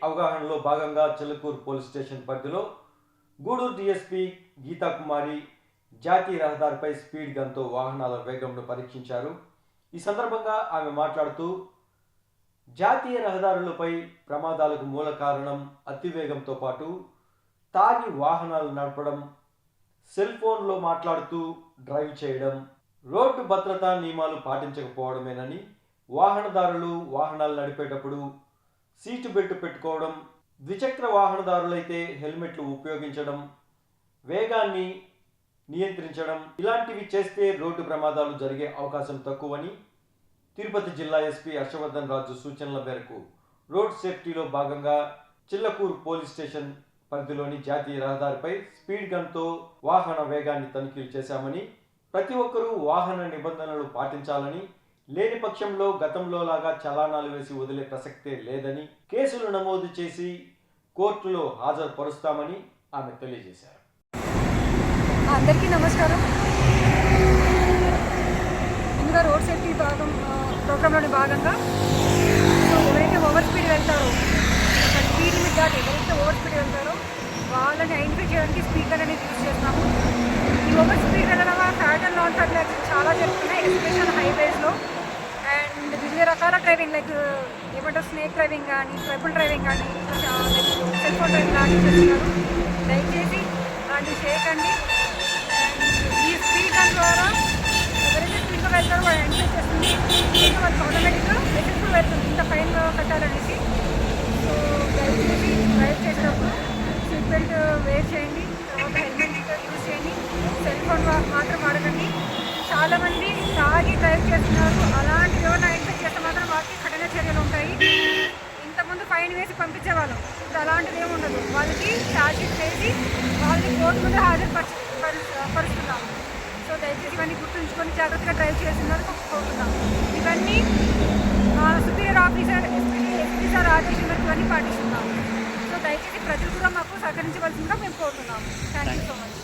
అవగాహనలో భాగంగా Chillakur police station పరిధిలో Gudur DSP Geetha Kumari జాతీయ రహదారిపై స్పీడ్ గన్తో వాహనాల వేగంను పరీక్షించారు. ఈ సందర్భంగా ఆమె మాట్లాడుతూ జాతీయ రహదారులపై ప్రమాదాలకు మూల కారణం అతివేగంతో పాటు తాగి వాహనాలు నడపడం, సెల్ ఫోన్లో మాట్లాడుతూ డ్రైవ్ చేయడం, రోడ్డు భద్రతా నియమాలు పాటించకపోవడమేనని, వాహనదారులు వాహనాలు నడిపేటప్పుడు సీటు బెల్ట్ పెట్టుకోవడం, ద్విచక్ర వాహనదారులైతే హెల్మెట్లు ఉపయోగించడం, వేగాన్ని నియంత్రించడం ఇలాంటివి చేస్తే రోడ్డు ప్రమాదాలు జరిగే అవకాశం తక్కువని తిరుపతి జిల్లా ఎస్పీ హర్షవర్ధన్ రాజు సూచనల మేరకు రోడ్ సేఫ్టీలో భాగంగా చిల్లకూరు పోలీస్ స్టేషన్ పరిధిలోని జాతీయ రహదారిపై స్పీడ్ గన్తో వాహన వేగాన్ని తనిఖీలు చేశామని, ప్రతి ఒక్కరూ వాహన నిబంధనలు పాటించాలని, లేని పక్షంలో గతంలో లాగా చలానాలు వేసి వదిలే ప్రసక్తే లేదని, కేసులు నమోదు చేసి కోర్టులో హాజరుపరుస్తామని ఆమె తెలియజేశారు. అందరికీ నమస్కారం. ముందుగా రోడ్ సేఫ్టీ ప్రోగ్రాంలోని భాగంగా ఎవరైతే ఓవర్ స్పీడ్ వెళ్తారో, స్పీడ్ లిమిట్ దాటి ఎవరైతే ఓవర్ స్పీడ్ వెళ్తారో వాళ్ళని ఐడెంటిఫై చేయడానికి స్పీకర్ అనేది యూజ్ చేస్తాము. ఈ ఓవర్ స్పీడ్ వెళ్ళడం వల్ల fat and non fat accidents చాలా జరుగుతున్నాయి, ఎస్పెషల్ హైవేస్లో. అండ్ వివిధ రకాల డ్రైవింగ్ లైక్ ఏమంటారు స్నేక్ డ్రైవింగ్ కానీ, ట్రిపుల్ డ్రైవింగ్ కానీ, లైక్ సెల్ ఫోన్ డ్రైవింగ్ లాంటివి చేస్తున్నారు. దయచేసి అలాంటివి చేయకండి. ఈ స్పీడ్ గన్ ద్వారా ఎవరైతే స్పీడ్గా వెళ్తారో వాళ్ళు ఎంజాయ్ చేస్తుంది, వాళ్ళకి ఆటోమేటిక్గా లైసెన్స్ వెళ్తుంది ఇంత ఫైన్ కట్టాలనేసి. సో దయచేసి డ్రైవ్ చేసేటప్పుడు సీట్ బెల్ట్ వేర్ చేయండి, తర్వాత హెల్మెట్ యూజ్ చేయండి, సెల్ ఫోన్ మాత్రం వాడకండి. చాలామంది తాగి డ్రైవ్ చేస్తున్నారు, అలాంటివి ఎవరైనా ఐడెంటిఫై చేస్తే మాత్రం వాటికి కఠిన చర్యలు ఉంటాయి. ఇంతకుముందు ఫైన్ వేసి పంపించేవాళ్ళం, ఇప్పుడు అలాంటిది ఏమి ఉండదు. వాళ్ళకి ఛార్జెస్ వేసి వాళ్ళని కోర్టు ముందు పరుస్తున్నాము. సో దయచేసి ఇవన్నీ గుర్తుంచుకొని జాగ్రత్తగా డ్రైవ్ చేస్తున్నారు కోరుతున్నాం. ఇవన్నీ సుపీరియర్ ఆఫీసర్ ఎస్పీ సార్ ఆదేశం మేరకు ఇవన్నీ పాటిస్తున్నాము. సో దయచేసి ప్రజలు కూడా మాకు సహకరించవలసిందిగా మేము కోరుతున్నాము. Thank you so much.